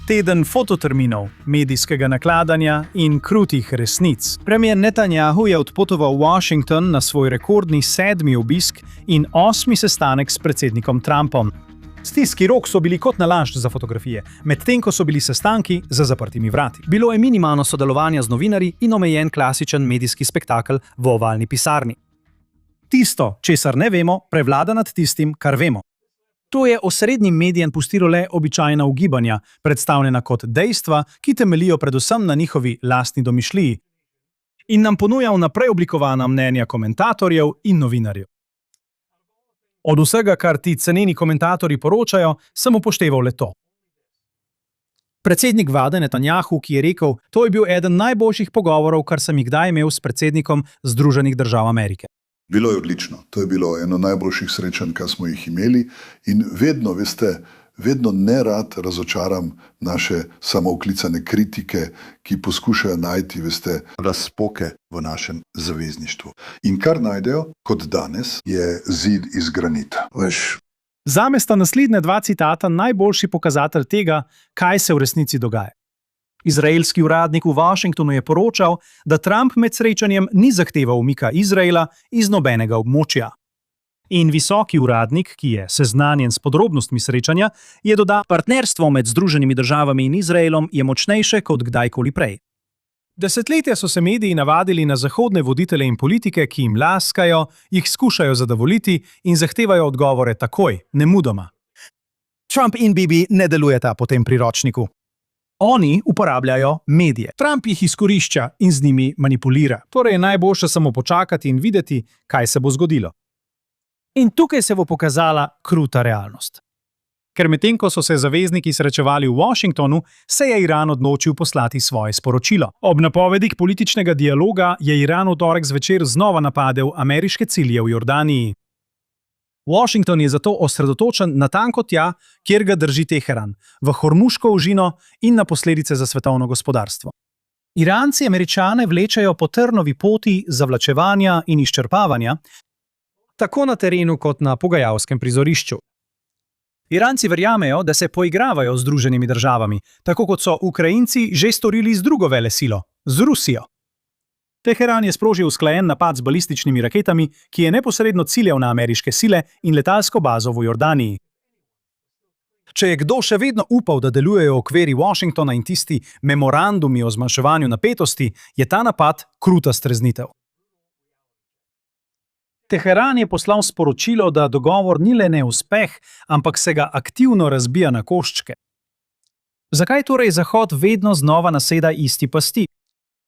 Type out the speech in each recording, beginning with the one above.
Teden fototerminov, medijskega nakladanja in krutih resnic. Premier Netanjahu je odpotoval v Washington na svoj rekordni 7. obisk in 8. sestanek s predsednikom Trumpom. Stiski rok so bili kot nalašč za fotografije, medtem ko so bili sestanki za zaprtimi vrati. Bilo je minimalno sodelovanja z novinarji in omejen klasičen medijski spektakel v ovalni pisarni. Tisto, česar ne vemo, prevlada nad tistim, kar vemo. To je osrednjim medijem pustilo le običajna ugibanja, predstavljena kot dejstva, ki temeljijo predvsem na njihovi lastni domišljiji, in nam ponuja vnaprej oblikovana mnenja komentatorjev in novinarjev. Od vsega, kar ti ceneni komentatorji poročajo, sem upošteval le to. Predsednik vlade Netanjahu, ki je rekel, to je bil eden najboljših pogovorov, kar sem jih kdaj imel s predsednikom Združenih držav Amerike. Bilo je odlično. To je bilo eno najboljših srečanj, kar smo jih imeli, in vedno, vedno nerad razočaram naše samooklicane kritike, ki poskušajo najti, razpoke v našem zavezništvu. In kar najdejo, kot danes, je zid iz granita. Zame sta naslednja dva citata najboljši pokazatelj tega, kaj se v resnici dogaja. Izraelski uradnik v Washingtonu je poročal, da Trump med srečanjem ni zahteval umika Izraela iz nobenega območja. In visoki uradnik, ki je seznanjen s podrobnostmi srečanja, je dodal: partnerstvo med Združenimi državami in Izraelom je močnejše kot kdajkoli prej. Desetletja so se mediji navadili na zahodne voditelje in politike, ki jim laskajo, jih skušajo zadovoljiti in zahtevajo odgovore takoj, nemudoma. Trump in Bibi ne delujeta po tem priročniku. Oni uporabljajo medije. Trump jih izkorišča in z njimi manipulira. Torej je najboljše samo počakati in videti, kaj se bo zgodilo. In tukaj se bo pokazala kruta realnost. Ker medtem ko so se zavezniki srečevali v Washingtonu, se je Iran odločil poslati svoje sporočilo. Ob napovedih političnega dialoga je Iran v torek zvečer znova napadel ameriške cilje v Jordaniji. Washington je zato osredotočen natanko tja, kjer ga drži Teheran, v Hormuško ožino in na posledice za svetovno gospodarstvo. Iranci Američane vlečejo po trnovi poti zavlačevanja in izčrpavanja, tako na terenu kot na pogajalskem prizorišču. Iranci verjamejo, da se poigravajo z Združenimi državami, tako kot so Ukrajinci že storili z drugo velesilo, z Rusijo. Teheran je sprožil usklajen napad z balističnimi raketami, ki je neposredno ciljal na ameriške sile in letalsko bazo v Jordaniji. Če je kdo še vedno upal, da delujejo v okviri Washingtona in tisti memorandumi o zmanjševanju napetosti, je ta napad kruta streznitev. Teheran je poslal sporočilo, da dogovor ni le neuspeh, ampak se ga aktivno razbija na koščke. Zakaj torej Zahod vedno znova naseda isti pasti?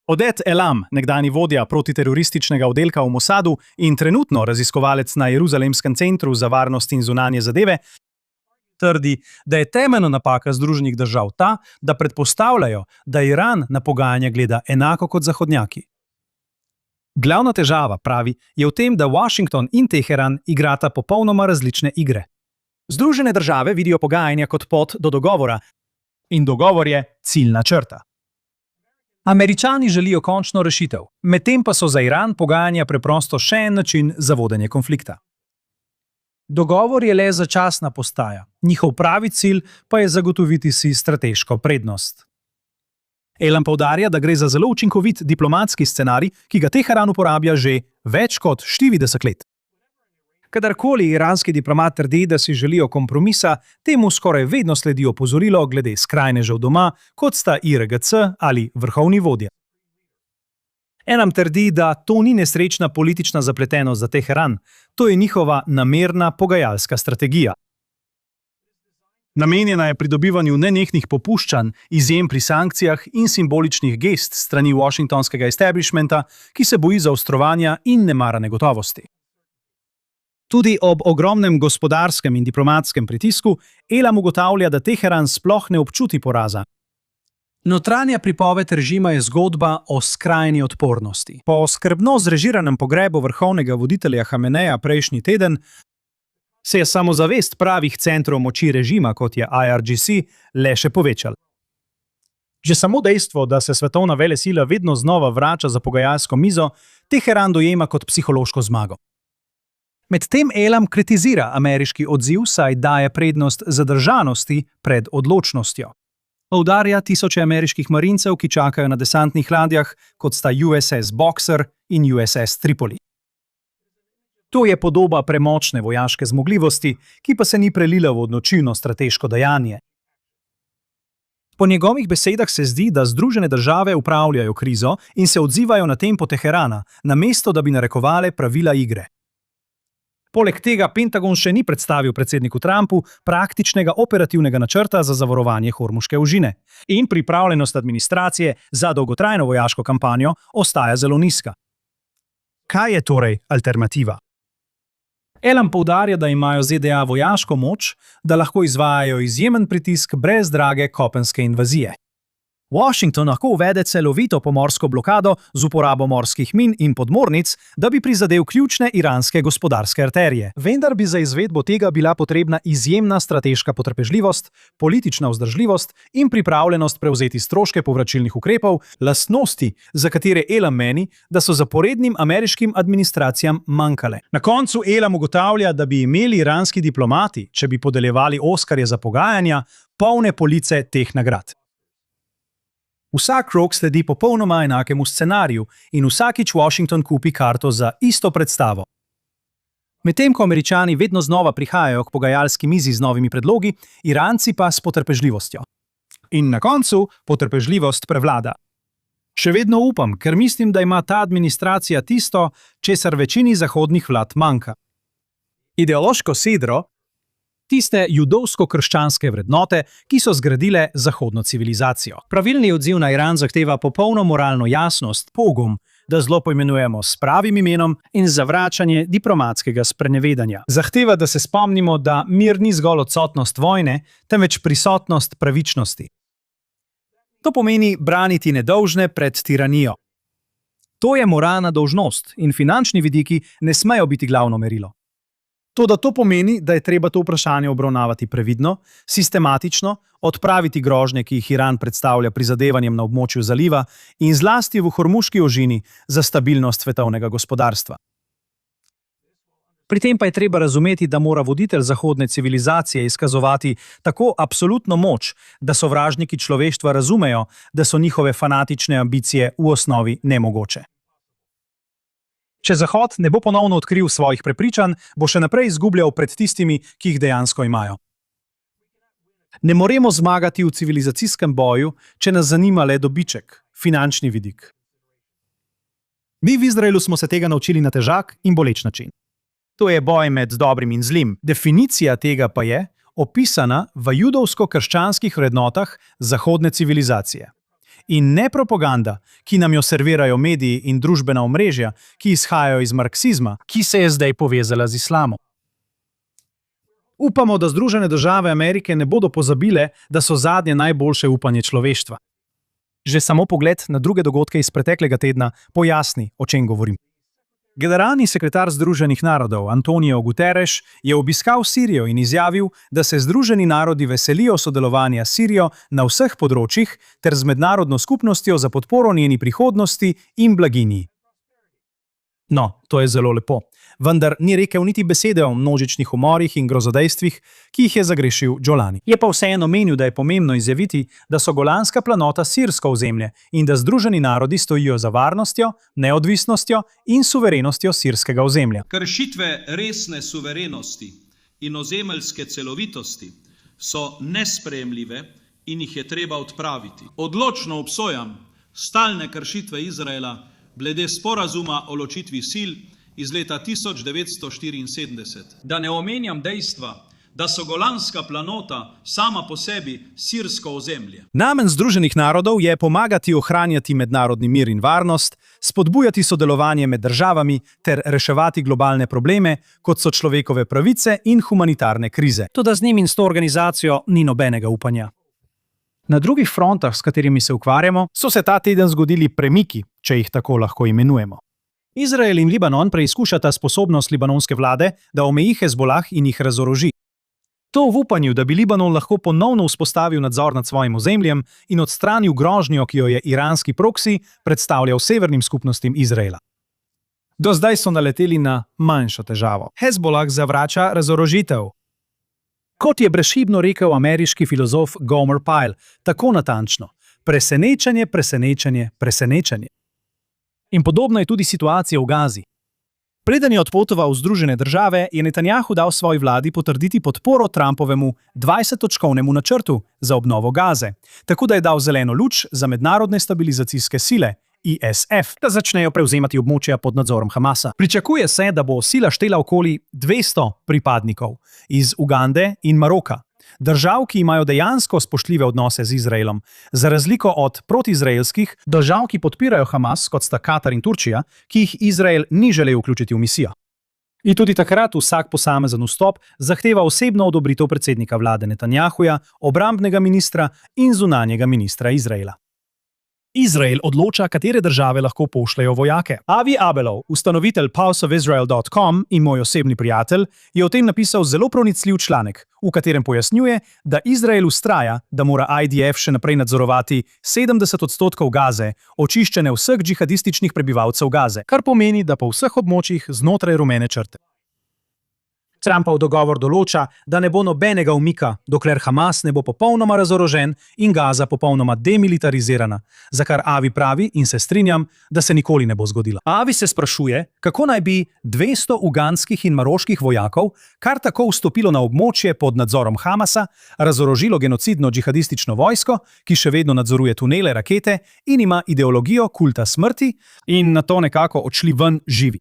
Oded Elam, nekdanji vodja protiterorističnega oddelka v Mosadu in trenutno raziskovalec na Jeruzalemskem centru za varnost in zunanje zadeve, trdi, da je temeljna napaka Združenih držav ta, da predpostavljajo, da Iran na pogajanja gleda enako kot zahodnjaki. Glavna težava, pravi, je v tem, da Washington in Teheran igrata popolnoma različne igre. Združene države vidijo pogajanja kot pot do dogovora in dogovor je ciljna črta. Američani želijo končno rešitev, medtem pa so za Iran pogajanja preprosto še en način za vodenje konflikta. Dogovor je le začasna postaja, njihov pravi cilj pa je zagotoviti si strateško prednost. Elam poudarja, da gre za zelo učinkovit diplomatski scenarij, ki ga Teheran uporablja že več kot 40 let. Kadarkoli iranski diplomat trdi, da si želijo kompromisa, temu skoraj vedno sledi opozorilo glede skrajnežev doma, kot sta IRGC ali vrhovni vodja. Elam trdi, da to ni nesrečna politična zapletenost za Teheran, to je njihova namerna pogajalska strategija. Namenjena je pridobivanju nenehnih popuščanj, izjem pri sankcijah in simboličnih gest strani washingtonskega establishmenta, ki se boji zaostrovanja in nemara negotovosti. Tudi ob ogromnem gospodarskem in diplomatskem pritisku Elam ugotavlja, da Teheran sploh ne občuti poraza. Notranja pripoved režima je zgodba o skrajni odpornosti. Po skrbno zrežiranem pogrebu vrhovnega voditelja Hameneja prejšnji teden se je samozavest pravih centrov moči režima, kot je IRGC, le še povečala. Že samo dejstvo, da se svetovna velesila vedno znova vrača za pogajalsko mizo, Teheran dojema kot psihološko zmago. Medtem Elam kritizira ameriški odziv, saj daje prednost zadržanosti pred odločnostjo. Poudarja tisoče ameriških marincev, ki čakajo na desantnih ladjah, kot sta USS Boxer in USS Tripoli. To je podoba premočne vojaške zmogljivosti, ki pa se ni prelila v odločilno strateško dejanje. Po njegovih besedah se zdi, da Združene države upravljajo krizo in se odzivajo na tempo Teherana, namesto da bi narekovale pravila igre. Poleg tega Pentagon še ni predstavil predsedniku Trumpu praktičnega operativnega načrta za zavarovanje Hormuške ožine in pripravljenost administracije za dolgotrajno vojaško kampanjo ostaja zelo nizka. Kaj je torej alternativa? Elam poudarja, da imajo ZDA vojaško moč, da lahko izvajajo izjemen pritisk brez drage kopenske invazije. Washington lahko uvede celovito pomorsko blokado z uporabo morskih min in podmornic, da bi prizadel ključne iranske gospodarske arterije. Vendar bi za izvedbo tega bila potrebna izjemna strateška potrpežljivost, politična vzdržljivost in pripravljenost prevzeti stroške povračilnih ukrepov, lastnosti, za katere Elam meni, da so zaporednim ameriškim administracijam manjkale. Na koncu Elam ugotavlja, da bi imeli iranski diplomati, če bi podeljevali Oskarje za pogajanja, polne police teh nagrad. Vsak krog sledi popolnoma enakemu scenariju in vsakič Washington kupi karto za isto predstavo. Medtem ko Američani vedno znova prihajajo k pogajalski mizi z novimi predlogi, Iranci pa s potrpežljivostjo. In na koncu potrpežljivost prevlada. Še vedno upam, ker mislim, da ima ta administracija tisto, česar večini zahodnih vlad manjka. Ideološko sidro, tiste judovsko-krščanske vrednote, ki so zgradile zahodno civilizacijo. Pravilni odziv na Iran zahteva popolno moralno jasnost, pogum, da zlo poimenujemo s pravim imenom in zavračanje diplomatskega sprenevedanja. Zahteva, da se spomnimo, da mir ni zgolj odsotnost vojne, temveč prisotnost pravičnosti. To pomeni braniti nedolžne pred tiranijo. To je moralna dolžnost in finančni vidiki ne smejo biti glavno merilo. Toda to pomeni, da je treba to vprašanje obravnavati previdno, sistematično, odpraviti grožnje, ki jih Iran predstavlja prizadevanjem na območju zaliva in zlasti v Hormuški ožini za stabilnost svetovnega gospodarstva. Pri tem pa je treba razumeti, da mora voditelj zahodne civilizacije izkazovati tako absolutno moč, da sovražniki človeštva razumejo, da so njihove fanatične ambicije v osnovi nemogoče. Če Zahod ne bo ponovno odkril svojih prepričanj, bo še naprej izgubljal pred tistimi, ki jih dejansko imajo. Ne moremo zmagati v civilizacijskem boju, če nas zanima le dobiček, finančni vidik. Mi v Izraelu smo se tega naučili na težak in boleč način. To je boj med dobrim in zlim. Definicija tega pa je opisana v judovsko-krščanskih vrednotah zahodne civilizacije. In ne propaganda, ki nam jo servirajo mediji in družbena omrežja, ki izhajajo iz marksizma, ki se je zdaj povezala z islamom. Upamo, da Združene države Amerike ne bodo pozabile, da so zadnje najboljše upanje človeštva. Že samo pogled na druge dogodke iz preteklega tedna pojasni, o čem govorim. Generalni sekretar Združenih narodov Antonio Guterres je obiskal Sirijo in izjavil, da se Združeni narodi veselijo sodelovanja s Sirijo na vseh področjih ter z mednarodno skupnostjo za podporo njeni prihodnosti in blaginji. No, to je zelo lepo, vendar ni rekel niti besede o množičnih umorih in grozodejstvih, ki jih je zagrešil Džolani. Je pa vseeno menil, da je pomembno izjaviti, da so Golanska planota sirsko ozemlje in da Združeni narodi stojijo za varnostjo, neodvisnostjo in suverenostjo sirskega ozemlja. Kršitve resne suverenosti in ozemeljske celovitosti so nesprejemljive in jih je treba odpraviti. Odločno obsojam stalne kršitve Izraela glede sporazuma o ločitvi sil iz leta 1974. Da ne omenjam dejstva, da so Golanska planota sama po sebi sirsko ozemlje. Namen Združenih narodov je pomagati ohranjati mednarodni mir in varnost, spodbujati sodelovanje med državami ter reševati globalne probleme, kot so človekove pravice in humanitarne krize. Toda z njim in s to organizacijo ni nobenega upanja. Na drugih frontah, s katerimi se ukvarjamo, so se ta teden zgodili premiki, če jih tako lahko imenujemo. Izrael in Libanon preizkušata sposobnost libanonske vlade, da omeji Hezbolah in jih razoroži. To v upanju, da bi Libanon lahko ponovno vzpostavil nadzor nad svojim ozemljem in odstranil grožnjo, ki jo je iranski proksi predstavljal severnim skupnostim Izraela. Do zdaj so naleteli na manjšo težavo. Hezbolah zavrača razorožitev. Kot je brezhibno rekel ameriški filozof Gomer Pyle, tako natančno: presenečenje, presenečenje, presenečenje. In podobna je tudi situacija v Gazi. Preden je odpotoval v Združene države, je Netanjahu dal svoji vladi potrditi podporo Trumpovemu 20-točkovnemu načrtu za obnovo Gaze, tako da je dal zeleno luč za mednarodne stabilizacijske sile, ISF, da začnejo prevzemati območja pod nadzorom Hamasa. Pričakuje se, da bo sila štela okoli 200 pripadnikov iz Ugande in Maroka, držav, ki imajo dejansko spoštljive odnose z Izraelom, za razliko od protiizraelskih držav, ki podpirajo Hamas, kot sta Katar in Turčija, ki jih Izrael ni želel vključiti v misijo. In tudi takrat vsak posamezen vstop zahteva osebno odobritev predsednika vlade Netanjahuja, obrambnega ministra in zunanjega ministra Izraela. Izrael odloča, katere države lahko pošljejo vojake. Avi Abelov, ustanovitelj pulseofisrael.com in moj osebni prijatelj, je o tem napisal zelo pronicljiv članek, v katerem pojasnjuje, da Izrael vztraja, da mora IDF še naprej nadzorovati 70% Gaze, očiščene vseh džihadističnih prebivalcev Gaze, kar pomeni, da po vseh območjih znotraj rumene črte. Trumpov dogovor določa, da ne bo nobenega umika, dokler Hamas ne bo popolnoma razorožen in Gaza popolnoma demilitarizirana, za kar Avi pravi, in se strinjam, da se nikoli ne bo zgodila. Avi se sprašuje, kako naj bi 200 ugandskih in maroških vojakov kar tako vstopilo na območje pod nadzorom Hamasa, razorožilo genocidno džihadistično vojsko, ki še vedno nadzoruje tunele, rakete in ima ideologijo kulta smrti, in nato nekako odšli ven živi.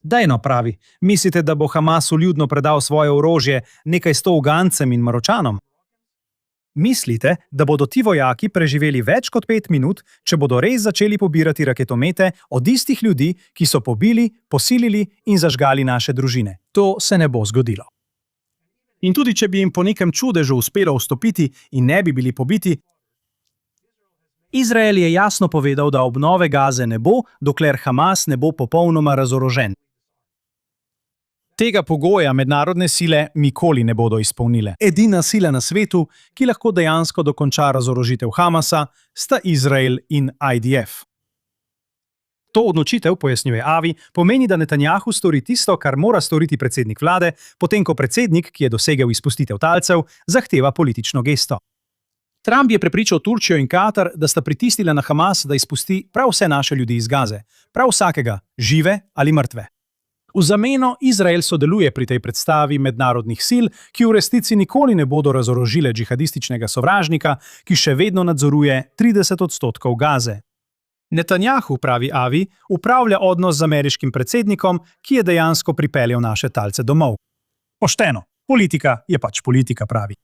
Dajno pravi, mislite, da bo Hamas vljudno predal svoje orožje nekaj 100 Ugancem in Maročanom? Mislite, da bodo ti vojaki preživeli več kot 5 minut, če bodo res začeli pobirati raketomete od istih ljudi, ki so pobili, posilili in zažgali naše družine? To se ne bo zgodilo. In tudi, če bi jim po nekem čudežu uspelo vstopiti in ne bi bili pobiti, Izrael je jasno povedal, da obnove Gaze ne bo, dokler Hamas ne bo popolnoma razorožen. Tega pogoja mednarodne sile nikoli ne bodo izpolnile. Edina sila na svetu, ki lahko dejansko dokonča razorožitev Hamasa, sta Izrael in IDF. To odločitev, pojasnjuje Avi, pomeni, da Netanjahu stori tisto, kar mora storiti predsednik vlade, potem ko predsednik, ki je dosegel izpustitev talcev, zahteva politično gesto. Trump je prepričal Turčijo in Katar, da sta pritisnila na Hamas, da izpusti prav vse naše ljudi iz Gaze, prav vsakega, žive ali mrtve. V zameno Izrael sodeluje pri tej predstavi mednarodnih sil, ki v resnici nikoli ne bodo razorožile džihadističnega sovražnika, ki še vedno nadzoruje 30% Gaze. Netanjahu, pravi Avi, upravlja odnos z ameriškim predsednikom, ki je dejansko pripeljal naše talce domov. Pošteno, politika je pač politika, pravi.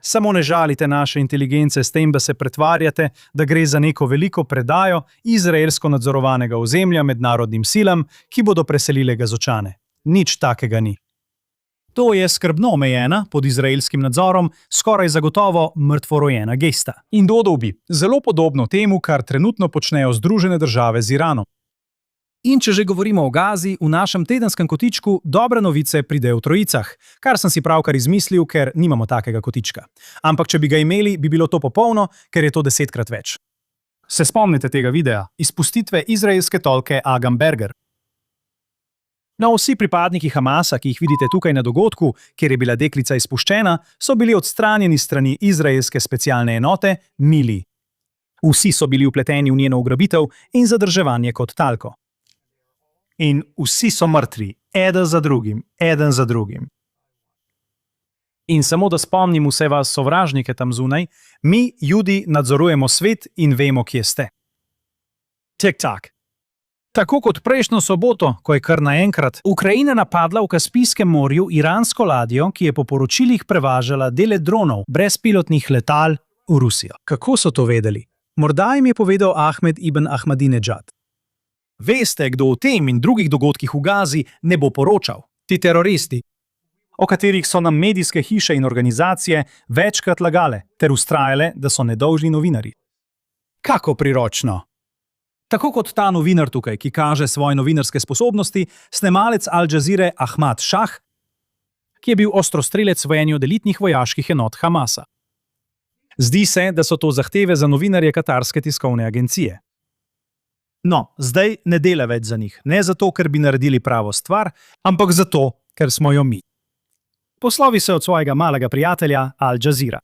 Samo ne žalite naše inteligence s tem, da se pretvarjate, da gre za neko veliko predajo izraelsko nadzorovanega ozemlja mednarodnim silam, ki bodo preselile Gazočane. Nič takega ni. To je skrbno omejena, pod izraelskim nadzorom, skoraj zagotovo mrtvorojena gesta. In dodal bi, zelo podobno temu, kar trenutno počnejo Združene države z Iranom. In če že govorimo o Gazi, v našem tedenskem kotičku dobre novice pridejo v trojicah, kar sem si pravkar izmislil, ker nimamo takega kotička. Ampak če bi ga imeli, bi bilo to popolno, ker je to 10-krat več. Se spomnite tega videa, izpustitve izraelske tolke Agam Berger? No, vsi pripadniki Hamasa, ki jih vidite tukaj na dogodku, kjer je bila deklica izpuščena, so bili odstranjeni strani izraelske specialne enote Mili. Vsi so bili vpleteni v njeno ugrabitev in zadrževanje kot talko. In vsi so mrtvi, eden za drugim. In samo da spomnim vse vas sovražnike tam zunaj, mi, Judi, nadzorujemo svet in vemo, kje ste. Tik-tak. Tako kot prejšnjo soboto, ko je kar naenkrat Ukrajina napadla v Kaspijskem morju iransko ladjo, ki je po poročilih prevažala dele dronov brezpilotnih letal v Rusijo. Kako so to vedeli? Morda jim je povedal Ahmed ibn Ahmadinejad. Veste, kdo o tem in drugih dogodkih v Gazi ne bo poročal? Ti teroristi, o katerih so nam medijske hiše in organizacije večkrat lagale ter vztrajale, da so nedolžni novinarji. Kako priročno! Tako kot ta novinar tukaj, ki kaže svoje novinarske sposobnosti, snemalec Al Jazeere Ahmad Shah, ki je bil ostrostrelec v eni od elitnih vojaških enot Hamasa. Zdi se, da so to zahteve za novinarje katarske tiskovne agencije. No, zdaj ne dela več za njih, ne zato, ker bi naredili pravo stvar, ampak zato, ker smo jo mi. Poslovi se od svojega malega prijatelja Al Jazeera.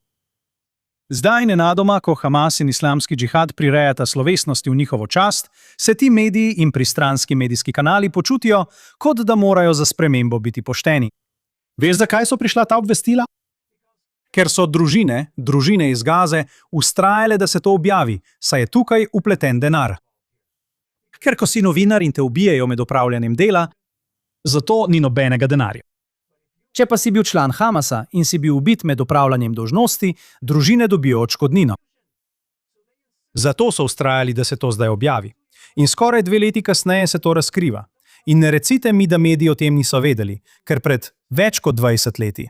Zdaj nenadoma, ko Hamas in islamski džihad prirejata slovesnosti v njihovo čast, se ti mediji in pristranski medijski kanali počutijo, kot da morajo za spremembo biti pošteni. Veš, zakaj so prišla ta obvestila? Ker so družine iz Gaze, vztrajale, da se to objavi, saj je tukaj vpleten denar. Ker ko si novinar in te ubijejo med opravljanjem dela, zato ni nobenega denarja. Če pa si bil član Hamasa in si bil ubit med opravljanjem dolžnosti, družine dobijo odškodnino. Zato so vztrajali, da se to zdaj objavi. In skoraj 2 leti kasneje se to razkriva. In ne recite mi, da mediji o tem niso vedeli, ker pred več kot 20 leti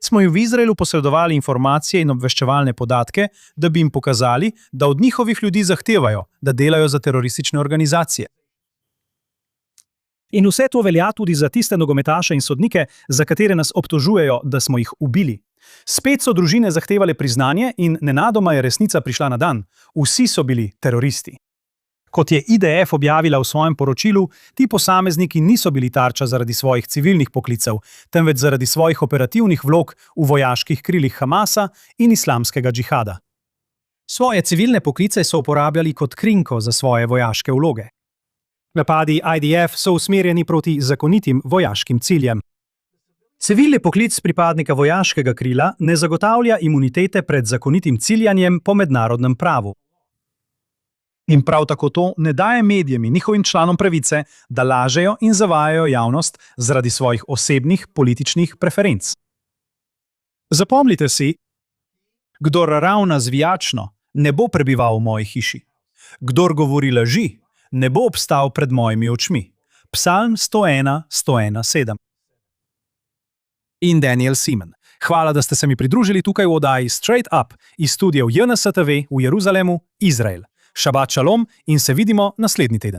smo jim v Izraelu posredovali informacije in obveščevalne podatke, da bi jim pokazali, da od njihovih ljudi zahtevajo, da delajo za teroristične organizacije. In vse to velja tudi za tiste nogometaše in sodnike, za katere nas obtožujejo, da smo jih ubili. Spet so družine zahtevale priznanje in nenadoma je resnica prišla na dan. Vsi so bili teroristi. Kot je IDF objavila v svojem poročilu, ti posamezniki niso bili tarča zaradi svojih civilnih poklicev, temveč zaradi svojih operativnih vlog v vojaških krilih Hamasa in islamskega džihada. Svoje civilne poklice so uporabljali kot krinko za svoje vojaške vloge. Napadi IDF so usmerjeni proti zakonitim vojaškim ciljem. Civilni poklic pripadnika vojaškega krila ne zagotavlja imunitete pred zakonitim ciljanjem po mednarodnem pravu. In prav tako to ne daje medijem in njihovim članom pravice, da lažejo in zavajajo javnost zaradi svojih osebnih političnih preferenc. Zapomnite si, kdor ravna zvijačno, ne bo prebival v moji hiši. Kdor govori laži, ne bo obstal pred mojimi očmi. Psalm 101:107. In Daniel Simon. Hvala, da ste se mi pridružili tukaj v oddaji Straight Up iz studiev JNS TV v Jeruzalemu, Izrael. Šabat šalom in se vidimo naslednji teden.